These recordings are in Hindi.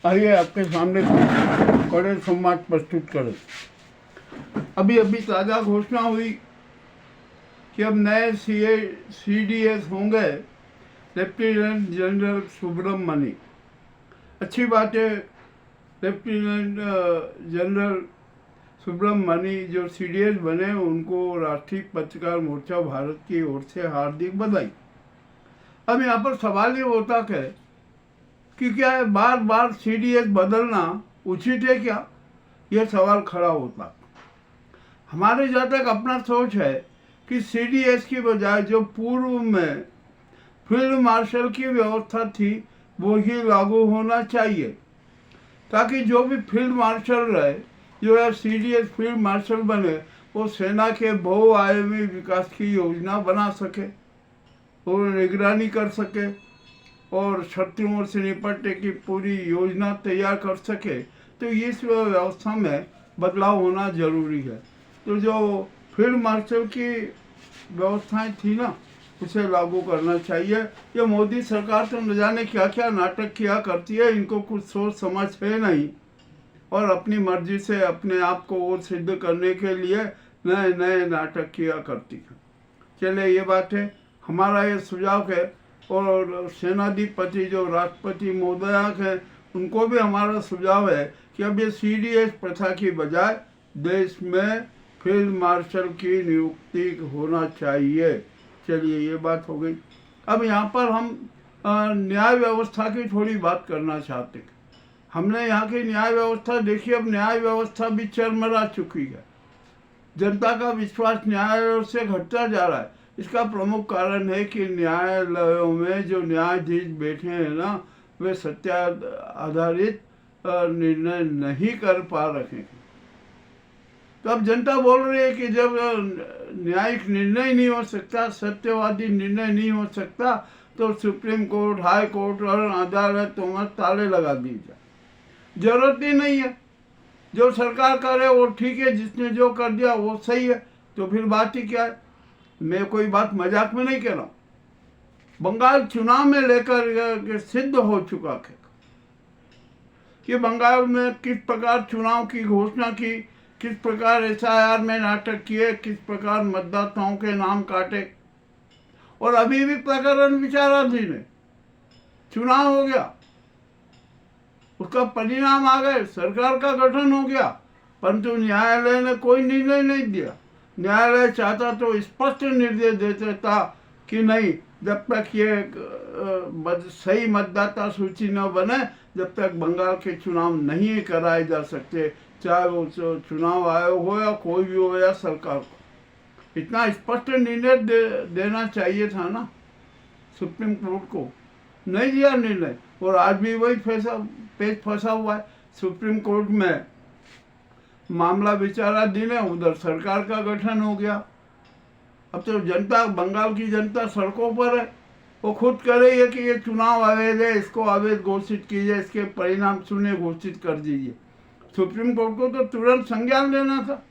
आइए आपके सामने कड़े संवाद प्रस्तुत करें। अभी अभी ताज़ा घोषणा हुई कि अब नए CDS होंगे लेफ्टिनेंट जनरल सुब्रमण्यम। अच्छी बात है। लेफ्टिनेंट जनरल सुब्रमण्यम जो CDS बने उनको राष्ट्रीय पत्रकार मोर्चा भारत की ओर से हार्दिक बधाई। अब यहाँ पर सवाल ये होता है कि क्या बार बार CDS बदलना उचित है क्या, यह सवाल खड़ा होता। हमारे जहाँ तक अपना सोच है कि CDS की बजाय जो पूर्व में फील्ड मार्शल की व्यवस्था थी वो ही लागू होना चाहिए, ताकि जो भी फील्ड मार्शल रहे, जो है CDS फील्ड मार्शल बने, वो सेना के बहुआयामी विकास की योजना बना सके और निगरानी कर सके और शत्रुओं से निपटने की पूरी योजना तैयार कर सके। तो इस व्यवस्था में बदलाव होना जरूरी है। तो जो फील्ड मार्शल की व्यवस्थाएं थी ना, उसे लागू करना चाहिए। ये मोदी सरकार तो न जाने क्या क्या नाटक किया करती है, इनको कुछ सोच समझ है नहीं और अपनी मर्जी से अपने आप को और सिद्ध करने के लिए नए नए नाटक किया करती है। चलिए, ये बात है। हमारा ये सुझाव है और सेनाधिपति जो राष्ट्रपति महोदया हैं उनको भी हमारा सुझाव है कि अब ये CDS प्रथा की बजाय देश में फील्ड मार्शल की नियुक्ति होना चाहिए। चलिए, ये बात हो गई। अब यहाँ पर हम न्याय व्यवस्था की थोड़ी बात करना चाहते हैं। हमने यहाँ की न्याय व्यवस्था देखी। अब न्याय व्यवस्था भी चरमरा चुकी है। जनता का विश्वास न्यायालयों से घटता जा रहा है। इसका प्रमुख कारण है कि न्यायालयों में जो न्यायाधीश बैठे हैं ना, वे सत्य आधारित निर्णय नहीं कर पा रहे हैं। तो अब जनता बोल रही है कि जब न्यायिक निर्णय नहीं हो सकता, सत्यवादी निर्णय नहीं हो सकता, तो सुप्रीम कोर्ट, हाई कोर्ट और अदालतों में ताले लगा दिए जाए। जरूरत ही नहीं है। जो सरकार करे वो ठीक है, जिसने जो कर दिया वो सही है, तो फिर बात ही क्या है। मैं कोई बात मजाक में नहीं कह रहा हूँ। बंगाल चुनाव में लेकर सिद्ध हो चुका है कि बंगाल में किस प्रकार चुनाव की घोषणा की, किस प्रकार SIR में नाटक किए, किस प्रकार मतदाताओं के नाम काटे, और अभी भी प्रकरण विचाराधीन है। चुनाव हो गया, उसका परिणाम आ गए, सरकार का गठन हो गया, परंतु न्यायालय ने कोई निर्णय नहीं दिया। न्यायालय चाहता तो स्पष्ट निर्देश देता था कि नहीं, जब तक ये सही मतदाता सूची न बने, जब तक बंगाल के चुनाव नहीं कराए जा सकते, चाहे वो चुनाव आयोग हो या कोई भी हो या सरकार को। इतना स्पष्ट निर्णय देना चाहिए था ना सुप्रीम कोर्ट को। नहीं दिया निर्णय, और आज भी वही पेच फंसा हुआ है। सुप्रीम कोर्ट में मामला विचाराधीन है, उधर सरकार का गठन हो गया। अब तो जनता, बंगाल की जनता सड़कों पर है। वो खुद कह रही है कि ये चुनाव अवैध है, इसको अवैध घोषित कीजिए, इसके परिणाम शून्य घोषित कर दीजिए। सुप्रीम कोर्ट को तो तुरंत संज्ञान लेना था।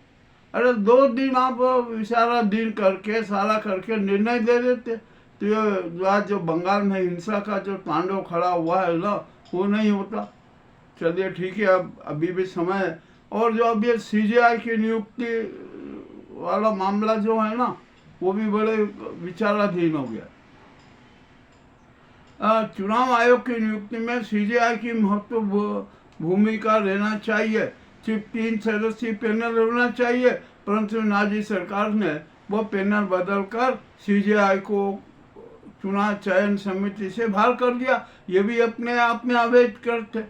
अरे 2 दिन आप विचाराधीन करके सारा करके निर्णय दे देते, तो ये आज जो बंगाल में हिंसा का जो तांडव खड़ा हुआ है ना, वो नहीं होता। चलिए ठीक है, अब अभी भी समय है। और जो अब ये CGI की नियुक्ति वाला मामला जो है ना, वो भी बड़े विचाराधीन हो गया। चुनाव आयोग की नियुक्ति में CGI की महत्वपूर्ण भूमिका रहना चाहिए। सिर्फ 3 सदस्यीय पैनल होना चाहिए, परंतु नाजी सरकार ने वो पैनल बदलकर CGI को चुनाव चयन समिति से बाहर कर दिया। ये भी अपने आप में अवैध करते।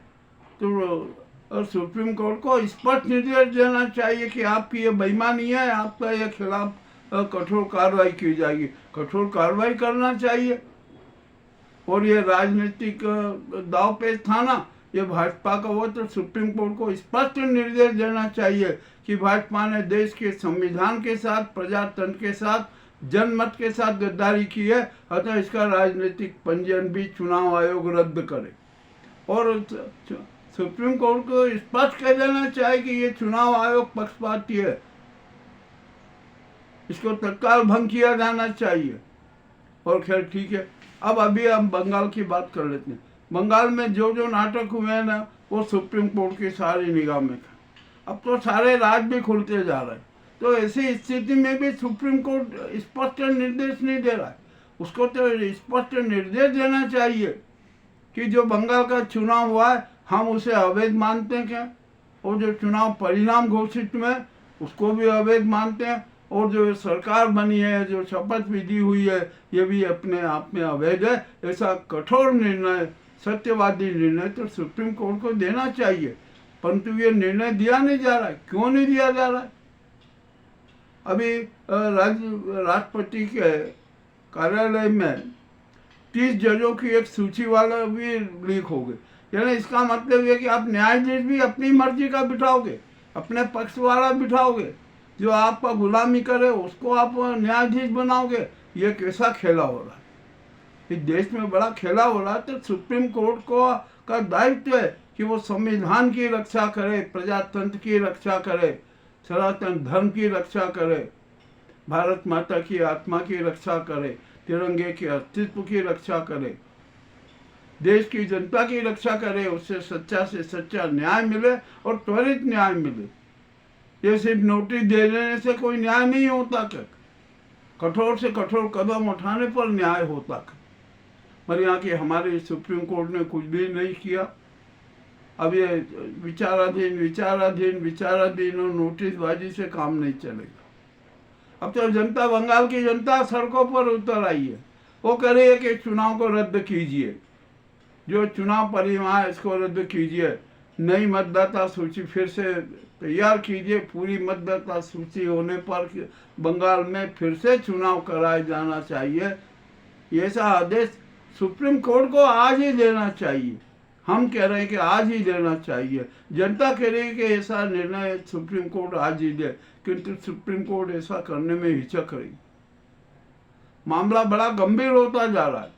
तो सुप्रीम कोर्ट को स्पष्ट निर्देश देना चाहिए कि आपकी ये बेईमानी है, आपका ये खिलाफ कठोर कार्रवाई की जाएगी। कठोर कार्रवाई करना चाहिए। और ये राजनीतिक दांवपेच था ना, ये भाजपा का वो, तो सुप्रीम कोर्ट को स्पष्ट निर्देश देना चाहिए कि भाजपा ने देश के संविधान के साथ, प्रजातंत्र के साथ, जनमत के साथ गद्दारी की है, अतः इसका राजनीतिक पंजीयन भी चुनाव आयोग रद्द करे। और सुप्रीम कोर्ट को स्पष्ट कह देना चाहिए कि ये चुनाव आयोग पक्षपाती है, इसको तत्काल भंग किया जाना चाहिए। और खैर ठीक है, अब अभी हम बंगाल की बात कर लेते हैं। बंगाल में जो जो नाटक हुए हैं ना, वो सुप्रीम कोर्ट की सारी निगाह में था। अब तो सारे राज भी खुलते जा रहे हैं। तो ऐसी स्थिति में भी सुप्रीम कोर्ट स्पष्ट निर्देश नहीं दे रहा है। उसको तो स्पष्ट निर्देश देना चाहिए कि जो बंगाल का चुनाव हुआ है हम उसे अवैध मानते हैं क्या, और जो चुनाव परिणाम घोषित हुए उसको भी अवैध मानते हैं, और जो सरकार बनी है, जो शपथ विधि हुई है, ये भी अपने आप में अवैध है। ऐसा कठोर निर्णय, सत्यवादी निर्णय तो सुप्रीम कोर्ट को देना चाहिए, परंतु ये निर्णय दिया नहीं जा रहा है। क्यों नहीं दिया जा रहा है? अभी राष्ट्रपति के कार्यालय में 30 जजों की एक सूची वाला भी लीक हो गई। यानी इसका मतलब ये कि आप न्यायाधीश भी अपनी मर्जी का बिठाओगे, अपने पक्ष वाला बिठाओगे, जो आपका गुलामी करे उसको आप न्यायाधीश बनाओगे। ये कैसा खेला हो रहा है? इस देश में बड़ा खेला हो रहा है। तो सुप्रीम कोर्ट को का दायित्व है कि वो संविधान की रक्षा करे, प्रजातंत्र की रक्षा करे, सनातन धर्म की रक्षा करे, भारत माता की आत्मा की रक्षा करे, तिरंगे के अस्तित्व की रक्षा करे, देश की जनता की रक्षा करे, उससे सच्चा से सच्चा न्याय मिले और त्वरित न्याय मिले। ये सिर्फ नोटिस दे देने से कोई न्याय नहीं होता क्या? कठोर से कठोर कदम उठाने पर न्याय होता क्या? पर यहाँ की हमारी सुप्रीम कोर्ट ने कुछ भी नहीं किया। अब ये विचाराधीन और नोटिसबाजी से काम नहीं चलेगा। अब तो जनता, बंगाल की जनता सड़कों पर उतर आई है। वो कह रही है कि चुनाव को रद्द कीजिए, जो चुनाव परिणाम है इसको रद्द कीजिए, नई मतदाता सूची फिर से तैयार कीजिए, पूरी मतदाता सूची होने पर बंगाल में फिर से चुनाव कराया जाना चाहिए। ऐसा आदेश सुप्रीम कोर्ट को आज ही देना चाहिए। हम कह रहे हैं कि आज ही देना चाहिए। जनता कह रही है कि ऐसा निर्णय सुप्रीम कोर्ट आज ही दे, किंतु सुप्रीम कोर्ट ऐसा करने में हिचक रही। मामला बड़ा गंभीर होता जा रहा है।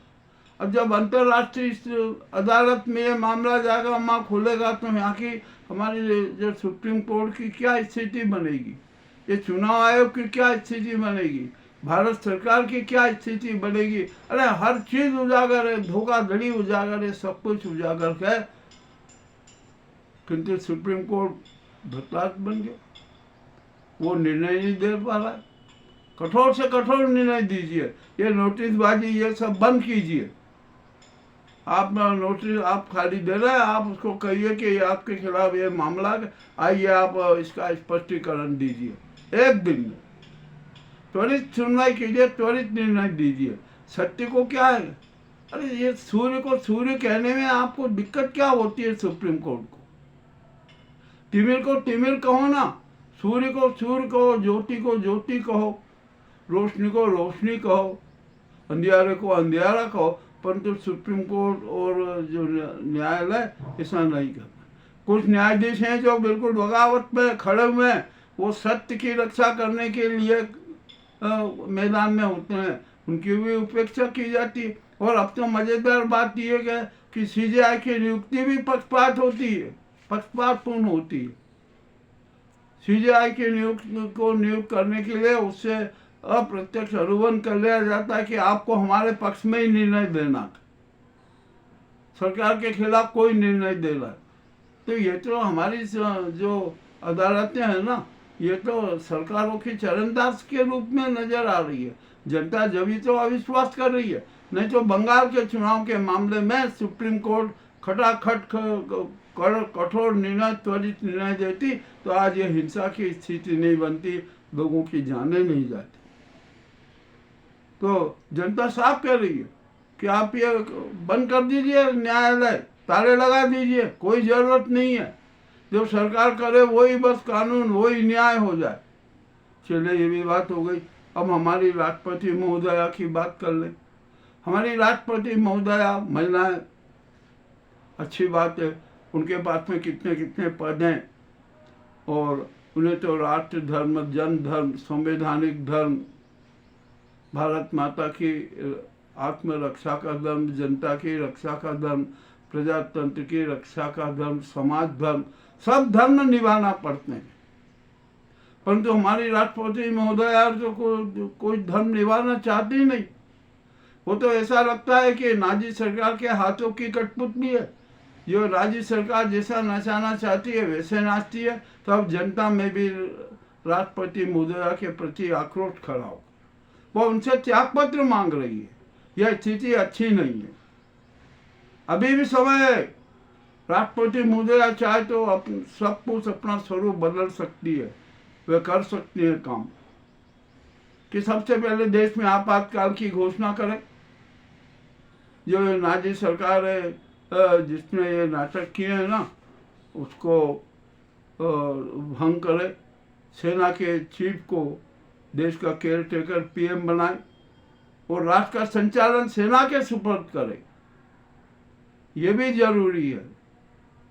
अब जब अंतर्राष्ट्रीय अदालत में ये मामला जाएगा, वहाँ खुलेगा, तो यहाँ की हमारी जो सुप्रीम कोर्ट की क्या स्थिति बनेगी, ये चुनाव आयोग की क्या स्थिति बनेगी, भारत सरकार की क्या स्थिति बनेगी। अरे हर चीज उजागर है, धोखाधड़ी उजागर है, सब कुछ उजागर है, किंतु सुप्रीम कोर्ट धतलात बन गया। वो निर्णय नहीं दे पा रहा है। कठोर से कठोर निर्णय दीजिए, ये नोटिसबाजी ये सब बंद कीजिए। आप नोटिस आप खाली दे रहे हैं, आप उसको कहिए कि आपके खिलाफ ये मामला, आइए आप इसका स्पष्टीकरण दीजिए। एक दिन में त्वरित सुनवाई कीजिए, त्वरित निर्णय दीजिए। सत्य को क्या है? अरे ये सूर्य को सूर्य कहने में आपको दिक्कत क्या होती है? सुप्रीम कोर्ट को तिमिर को तिमिर कहो ना, सूर्य को सूर्य कहो, ज्योति को ज्योति कहो, रोशनी को रोशनी कहो, अंधियारे को अंधियारा कहो, परंतु सुप्रीम कोर्ट और जो न्यायालय ऐसा नहीं करता। कुछ न्यायाधीश हैं जो बिल्कुल बगावत में खड़े हुए हैं, वो सत्य की रक्षा करने के लिए मैदान में होते हैं, उनकी भी उपेक्षा की जाती है। और अब तो मजेदार बात यह है कि सीजेआई की नियुक्ति भी पक्षपात होती है, पक्षपातपूर्ण होती है। सीजेआई की नियुक्त करने के लिए उससे अप्रत्यक्ष अनुबंध कर लिया जाता है कि आपको हमारे पक्ष में ही निर्णय देना, सरकार के खिलाफ कोई निर्णय देना। तो ये तो हमारी जो अदालतें हैं ना, ये तो सरकारों की चरणदास के रूप में नजर आ रही है। जनता जब तो अविश्वास कर रही है। नहीं तो बंगाल के चुनाव के मामले में सुप्रीम कोर्ट खटाखट कठोर निर्णय, त्वरित निर्णय देती तो आज ये हिंसा की स्थिति नहीं बनती, लोगों की जानें नहीं जाती। तो जनता साफ कह रही है कि आप ये बंद कर दीजिए, न्यायालय ताले लगा दीजिए, कोई जरूरत नहीं है। जो सरकार करे वही बस कानून, वही न्याय हो जाए। चलिए ये भी बात हो गई। अब हमारी राष्ट्रपति महोदया की बात कर ले। हमारी राष्ट्रपति महोदया महिलाएं, अच्छी बात है, उनके पास में कितने कितने पद हैं, और उन्हें तो राष्ट्र धर्म, जन धर्म, संवैधानिक धर्म, भारत माता की आत्मरक्षा का धर्म, जनता की रक्षा का धर्म, प्रजातंत्र की रक्षा का धर्म, समाज धर्म, सब धर्म निभाना पड़ते हैं। परंतु हमारी राष्ट्रपति महोदया तो कोई धर्म निभाना चाहती ही नहीं। वो तो ऐसा लगता है कि नाजी सरकार के हाथों की कठपुतली है। जो नाजी सरकार जैसा नचाना चाहती है वैसे नाचती है। तो अब जनता में भी राष्ट्रपति महोदया के प्रति आक्रोश खड़ा हो, वो उनसे त्यागपत्र मांग रही है। यह स्थिति अच्छी नहीं है। अभी भी समय है। राष्ट्रपति महोदया चाहे तो सब कुछ अपना स्वरूप बदल सकती है, वे कर सकती है काम कि सबसे पहले देश में आपातकाल की घोषणा करें। जो नाजी सरकार है जिसने ये नाटक किए हैं ना, उसको भंग करे। सेना के चीफ को देश का केयर टेकर पीएम बनाए और राष्ट्र का संचालन सेना के सुपुर्द करे। ये भी जरूरी है।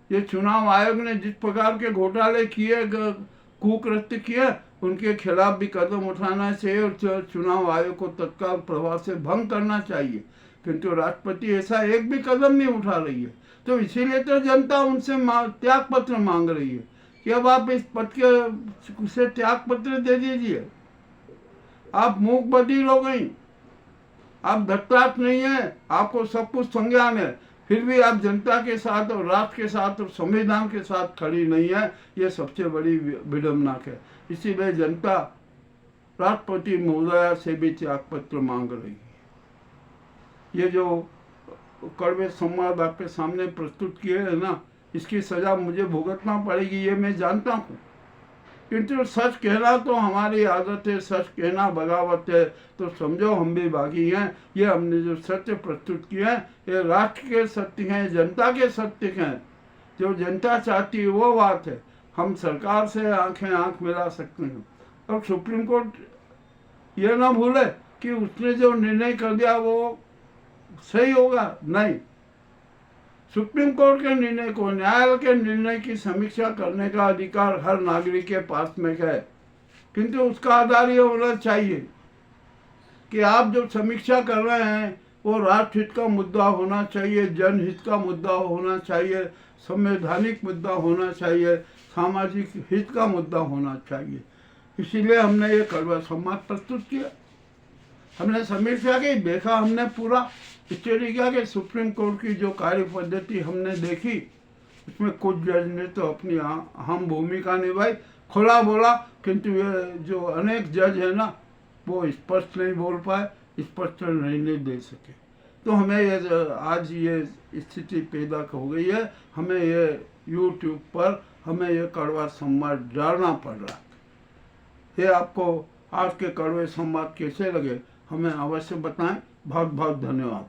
ये चुनाव आयोग ने जिस प्रकार के घोटाले किए, कुकृत्य किए, उनके खिलाफ भी कदम उठाना चाहिए और चुनाव आयोग को तत्काल प्रभाव से भंग करना चाहिए। किंतु राष्ट्रपति ऐसा एक भी कदम नहीं उठा रही है। तो इसीलिए तो जनता उनसे त्याग पत्र मांग रही है कि अब आप इस पद के से त्याग पत्र दे दीजिए। आप मूक बधिर हो गई, आप धत्ताट नहीं है, आपको सब कुछ संज्ञान है, फिर भी आप जनता के साथ और राष्ट्र के साथ और संविधान के साथ खड़ी नहीं है। ये सबसे बड़ी विडम्बना है। इसीलिए जनता राष्ट्रपति महोदया से भी त्याग पत्र मांग रही है। ये जो कड़वे संवाद आपके सामने प्रस्तुत किए है ना, इसकी सजा मुझे भुगतना पड़ेगी, ये मैं जानता हूँ। किंतु सच कहना तो हमारी आदत है, सच कहना बगावत है। तो समझो हम भी बागी हैं। ये हमने जो सत्य प्रस्तुत किए हैं ये राष्ट्र के सत्य हैं, जनता के सत्य हैं। जो जनता चाहती है वो बात है। हम सरकार से आंख मिला सकते हैं। और सुप्रीम कोर्ट ये ना भूले कि उसने जो निर्णय कर दिया वो सही होगा, नहीं। सुप्रीम कोर्ट के निर्णय को, न्यायालय के निर्णय की समीक्षा करने का अधिकार हर नागरिक के पास में है। किंतु उसका आधार ये होना चाहिए कि आप जो समीक्षा कर रहे हैं वो राष्ट्र हित का मुद्दा होना चाहिए, जनहित का मुद्दा होना चाहिए, संवैधानिक मुद्दा होना चाहिए, सामाजिक हित का मुद्दा होना चाहिए। इसीलिए हमने ये कड़वा संवाद प्रस्तुत किया। हमने समीक्षा की, देखा हमने पूरा स्टडी किया कि सुप्रीम कोर्ट की जो कार्य पद्धति हमने देखी, उसमें कुछ जज ने तो अपनी अहम भूमिका निभाई, खुला बोला। किंतु ये जो अनेक जज है ना, वो स्पष्ट नहीं बोल पाए, स्पष्ट निर्णय दे सके। तो हमें ये आज ये स्थिति पैदा हो गई है। हमें ये यूट्यूब पर हमें ये कड़वा संवाद डालना पड़ रहा है। ये आपको आज के कड़वे संवाद कैसे लगे हमें अवश्य बताएं। बहुत बहुत धन्यवाद।